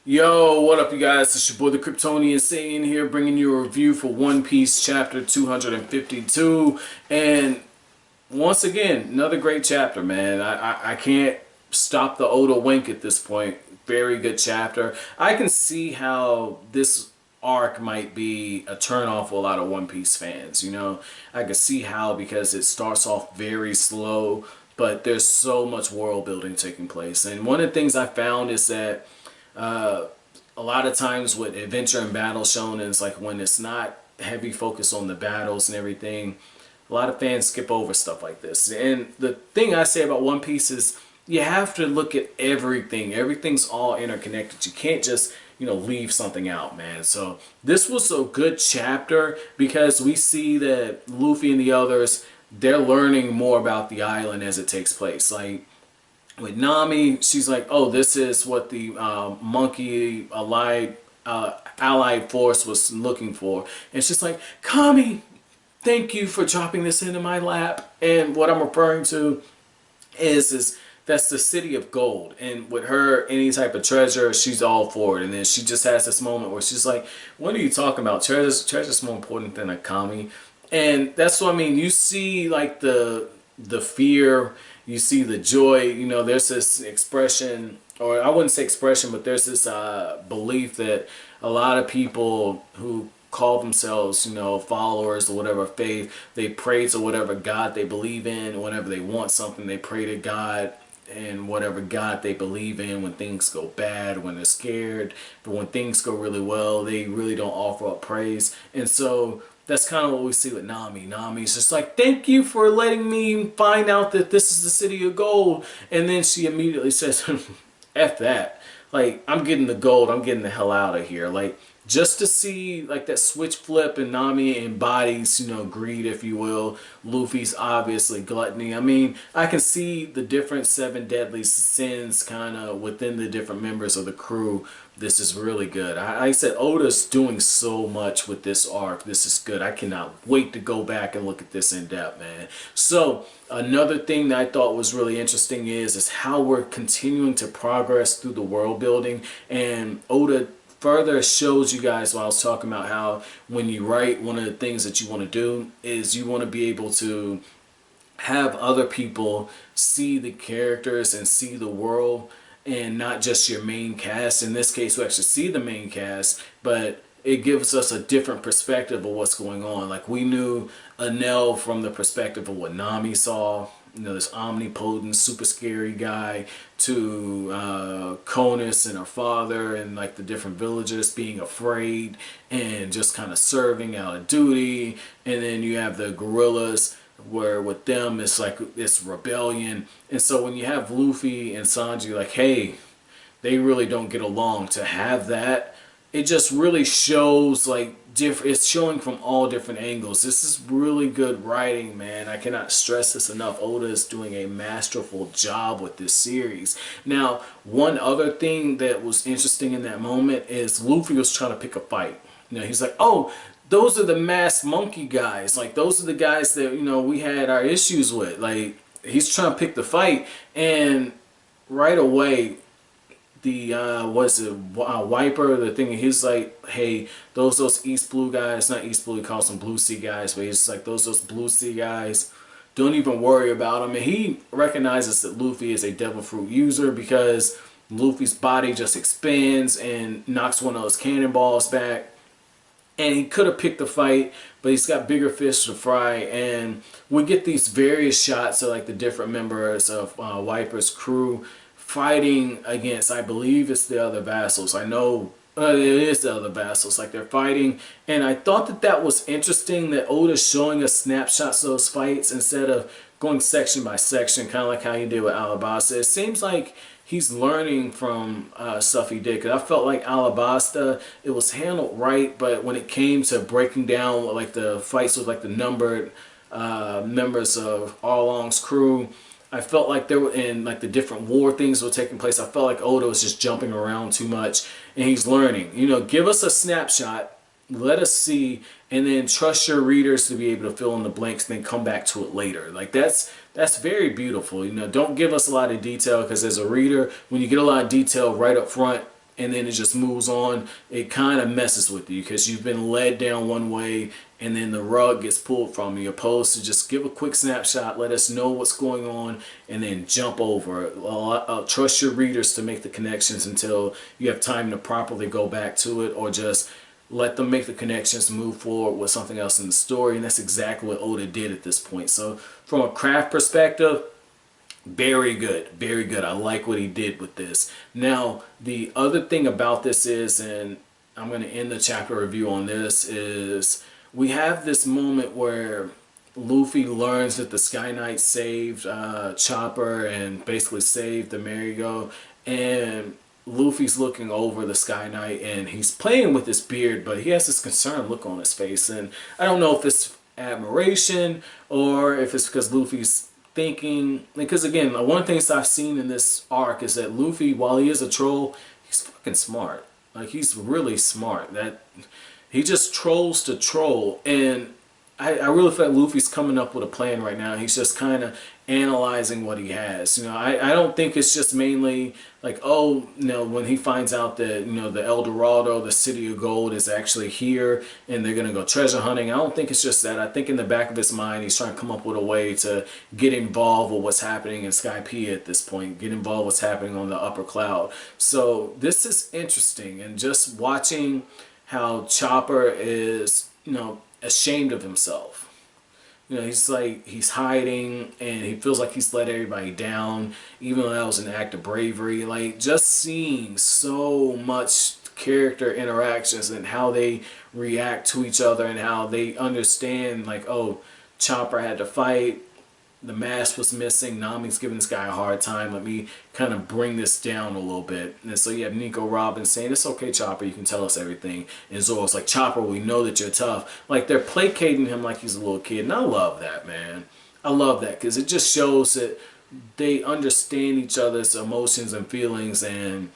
Yo, what up, you guys? It's your boy, the Kryptonian Satan here, bringing you a review for One Piece chapter 252. And once again, another great chapter, man. I can't stop the Oda wink at this point. Very good chapter. I can see how this arc might be a turnoff for a lot of One Piece fans. I can see how, because it starts off very slow, but there's so much world building taking place. And one of the things I found is that a lot of times with adventure and battle shonens, like when it's not heavy focus on the battles and everything, a lot of fans skip over stuff like this. And the thing I say about One Piece is you have to look at everything. Everything's all interconnected. You can't just, leave something out, man. So this was a good chapter because we see that Luffy and the others, they're learning more about the island as it takes place. Like, with Nami, she's like, oh, this is what the monkey allied force was looking for. And she's like, Kami, thank you for dropping this into my lap. And what I'm referring to is that's the city of gold. And with her, any type of treasure, she's all for it. And then she just has this moment where she's like, what are you talking about? Treasure's more important than a Kami. And that's what I mean. You see, like, the fear, you see the joy. There's this expression, or I wouldn't say expression, but there's this belief that a lot of people who call themselves, followers or whatever faith, they pray to whatever God they believe in. Whenever they want something, they pray to God and whatever God they believe in. When things go bad, when they're scared, but when things go really well, they really don't offer up praise. And so that's kind of what we see with Nami. Nami's just like, thank you for letting me find out that this is the city of gold. And then she immediately says, F that. Like, I'm getting the gold. I'm getting the hell out of here. Like, just to see, like, that switch flip, and Nami embodies, greed, if you will. Luffy's obviously gluttony. I mean, I can see the different seven deadly sins kind of within the different members of the crew. This is really good. I said Oda's doing so much with this arc. This is good. I cannot wait to go back and look at this in depth, man. So another thing that I thought was really interesting is how we're continuing to progress through the world building. And Oda further shows you guys, while I was talking about how when you write, one of the things that you want to do is you want to be able to have other people see the characters and see the world, and not just your main cast. In this case, we actually see the main cast, but it gives us a different perspective of what's going on. Like, we knew Enel from the perspective of what Nami saw, this omnipotent, super scary guy, to Conus and her father, and like the different villagers being afraid and just kind of serving out of duty. And then you have the gorillas, where with them it's like it's rebellion. And so when you have Luffy and Sanji, like, hey, they really don't get along, to have that, it just really shows, like, it's showing from all different angles. This is really good writing, man. I cannot stress this enough. Oda is doing a masterful job with this series. Now, one other thing that was interesting in that moment is Luffy was trying to pick a fight. He's like, oh, those are the masked monkey guys. Like, those are the guys that, we had our issues with. Like, he's trying to pick the fight, and right away, the Wyper, the thing, he's like, hey, those East Blue guys, not East Blue, he calls them Blue Sea guys, but he's like, those Blue Sea guys, don't even worry about them. And he recognizes that Luffy is a devil fruit user, because Luffy's body just expands and knocks one of those cannonballs back. And he could have picked the fight, but he's got bigger fish to fry. And we get these various shots of, like, the different members of Wyper's crew fighting against, I believe it's the other vassals. I know it is the other vassals. Like, they're fighting. And I thought that was interesting, that Oda's showing us snapshots of those fights instead of going section by section, kind of like how he did with Alabasta. It seems like he's learning from stuff he did, because I felt like Alabasta, it was handled right, but when it came to breaking down, like, the fights with, like, the numbered members of Arlong's crew, I felt like there were, in, like, the different war things were taking place, I felt like Oda was just jumping around too much, and he's learning. Give us a snapshot, let us see, and then trust your readers to be able to fill in the blanks, and then come back to it later. Like, that's very beautiful. Don't give us a lot of detail, because as a reader, when you get a lot of detail right up front, and then it just moves on, it kind of messes with you because you've been led down one way and then the rug gets pulled from you, opposed to just give a quick snapshot, let us know what's going on, and then jump over it. I'll trust your readers to make the connections until you have time to properly go back to it, or just let them make the connections, move forward with something else in the story. And that's exactly what Oda did at this point. So from a craft perspective, very good, very good. I like what he did with this. Now, the other thing about this is, and I'm going to end the chapter review on this, is we have this moment where Luffy learns that the Sky Knight saved Chopper and basically saved the merry-go, and Luffy's looking over the Sky Knight and he's playing with his beard, but he has this concerned look on his face, and I don't know if it's admiration or if it's because Luffy's thinking, because again, one of the things I've seen in this arc is that Luffy, while he is a troll, he's fucking smart. Like, he's really smart. That he just trolls to troll, and I really feel like Luffy's coming up with a plan right now. He's just kind of analyzing what he has. You know, I don't think it's just mainly like, oh, you know, when he finds out that, you know, the El Dorado, the City of Gold, is actually here and they're going to go treasure hunting. I don't think it's just that. I think in the back of his mind, he's trying to come up with a way to get involved with what's happening in Skypiea at this point, get involved with what's happening on the upper cloud. So this is interesting, and just watching how Chopper is, you know, ashamed of himself. You know, he's like, he's hiding and he feels like he's let everybody down, even though that was an act of bravery. Like, just seeing so much character interactions and how they react to each other and how they understand, like, oh, Chopper had to fight, the mask was missing, Nami's giving this guy a hard time, let me kind of bring this down a little bit. And so you have Nico Robin saying, it's okay, Chopper, you can tell us everything. And Zoro's like, Chopper, we know that you're tough. Like, they're placating him like he's a little kid. And I love that, man. I love that, because it just shows that they understand each other's emotions and feelings, and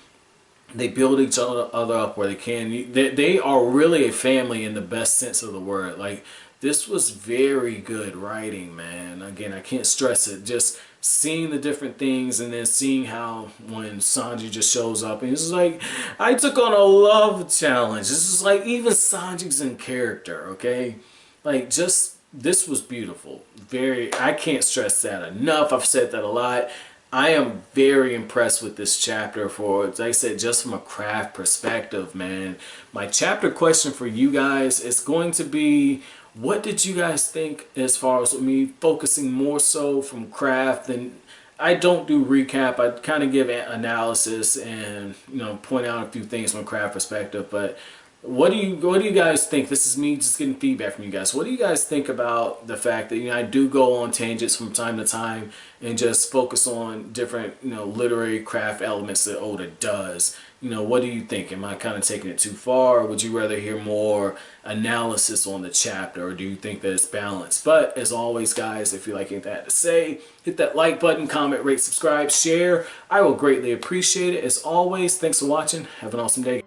they build each other up where they can. They are really a family in the best sense of the word. Like, this was very good writing, man. Again, I can't stress it. Just seeing the different things, and then seeing how when Sanji just shows up and he's like, I took on a love challenge. This is like, even Sanji's in character, okay? Like, just, this was beautiful. Very, I can't stress that enough. I've said that a lot. I am very impressed with this chapter for, like I said, just from a craft perspective, man. My chapter question for you guys is going to be, what did you guys think as far as me focusing more so from craft? And I don't do recap. I kind of give analysis and, you know, point out a few things from a craft perspective. But what do you guys think? This is me just getting feedback from you guys. What do you guys think about the fact that, you know, I do go on tangents from time to time and just focus on different, you know, literary craft elements that Oda does? You know, what do you think? Am I kind of taking it too far? Or would you rather hear more analysis on the chapter? Or do you think that it's balanced? But as always, guys, if you like anything I had to say, hit that like button, comment, rate, subscribe, share. I will greatly appreciate it. As always, thanks for watching. Have an awesome day.